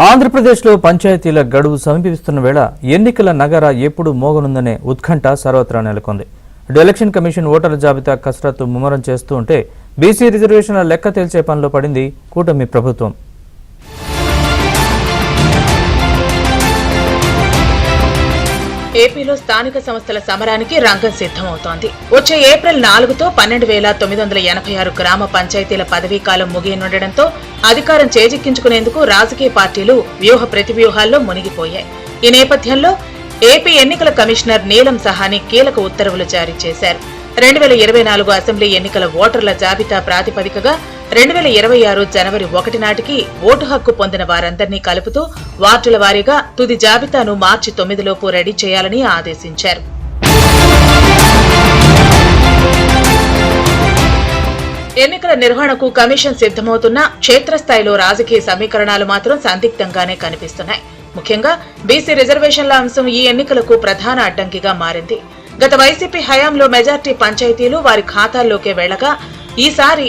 ఆంధ్రప్రదేశ్లో పంచాయతీల గడువు సమీపిస్తున్న వేళ ఎన్నికల నగర ఎప్పుడు మోగనుందనే ఉత్కంఠ సర్వత్రా నెలకొంది. ఎలక్షన్ కమిషన్ ఓటర్ల జాబితా కసరత్తు ముమ్మరం చేస్తూ ఉంటే బీసీ రిజర్వేషన్ల లెక్క తేల్చే పనిలో పడింది కూటమి ప్రభుత్వం. ఏపీలో స్థానిక సంస్థల సమరానికి రంగం సిద్ధమవుతోంది. వచ్చే ఏప్రిల్ 4తో 12,986 గ్రామ పంచాయతీల పదవీకాలం ముగియనుండటంతో అధికారం చేజిక్కించుకునేందుకు రాజకీయ పార్టీలు వ్యూహ ప్రతివ్యూహాల్లో మునిగిపోయాయి. ఈ నేపథ్యంలో ఏపీ ఎన్నికల కమిషనర్ నీలం సహాని కీలక ఉత్తర్వులు జారీ చేశారు. 2024 అసెంబ్లీ ఎన్నికల ఓటర్ల జాబితా ప్రాతిపదికగా 2026 జనవరి 1 నాటికి ఓటు హక్కు పొందిన వారందరినీ కలుపుతూ వార్డుల వారీగా తుది జాబితాను మార్చి 9 లోపు రెడీ చేయాలని ఆదేశించారు. ఎన్నికల నిర్వహణకు కమిషన్ సిద్ధమవుతున్న క్షేత్రస్థాయిలో రాజకీయ సమీకరణాలు మాత్రం సందిగ్ధంగానే కనిపిస్తున్నాయి. ముఖ్యంగా బీసీ రిజర్వేషన్ల అంశం ఈ ఎన్నికలకు ప్రధాన అడ్డంకిగా మారింది. గత వైసీపీ హయాంలో మెజార్టీ పంచాయతీలు వారి ఖాతాల్లోకే వెళ్లగా ఈసారి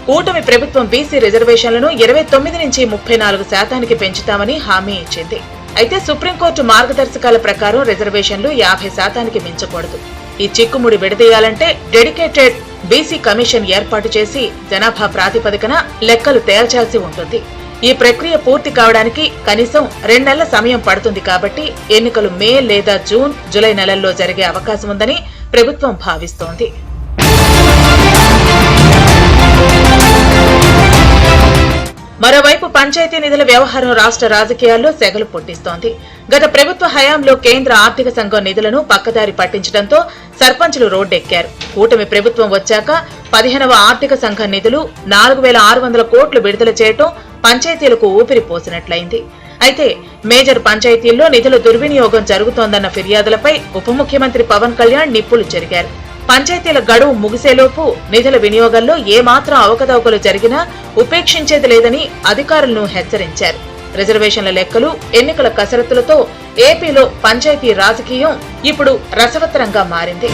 కూటమి ప్రభుత్వం బీసీ రిజర్వేషన్లను 29 నుంచి 34% పెంచుతామని హామీ ఇచ్చింది. అయితే సుప్రీంకోర్టు మార్గదర్శకాల ప్రకారం రిజర్వేషన్లు 50% మించకూడదు. ఈ చిక్కుముడి విడదీయాలంటే డెడికేటెడ్ బీసీ కమిషన్ ఏర్పాటు చేసి జనాభా ప్రాతిపదికన లెక్కలు తేల్చాల్సి ఉంటుంది. ఈ ప్రక్రియ పూర్తి కావడానికి కనీసం 2 నెలల సమయం పడుతుంది. కాబట్టి ఎన్నికలు మే లేదా జూన్, జూలై నెలల్లో జరిగే అవకాశం ఉందని ప్రభుత్వం భావిస్తోంది. మరోవైపు పంచాయతీ నిధుల వ్యవహారం రాష్ట్ర రాజకీయాల్లో సెగలు పుట్టిస్తోంది. గత ప్రభుత్వ హయాంలో కేంద్ర ఆర్థిక సంఘం నిధులను పక్కదారి పట్టించడంతో సర్పంచులు రోడ్డెక్కారు. కూటమి ప్రభుత్వం వచ్చాక 15వ ఆర్థిక సంఘం నిధులు 4,600 కోట్లు విడుదల చేయడం పంచాయతీలకు ఊపిరి పోసినట్లయింది. అయితే మేజర్ పంచాయతీల్లో నిధుల దుర్వినియోగం జరుగుతోందన్న ఫిర్యాదులపై ఉప ముఖ్యమంత్రి పవన్ కళ్యాణ్ నిప్పులు చెరిగారు. పంచాయతీల గడువు ముగిసేలోపు నిధుల వినియోగంలో ఏమాత్రం అవకతవకలు జరిగినా ఉపేక్షించేది లేదని అధికారులను హెచ్చరించారు. రిజర్వేషన్ల లెక్కలు, ఎన్నికల కసరత్తులతో ఏపీలో పంచాయతీ రాజకీయం ఇప్పుడు రసవత్తరంగా మారింది.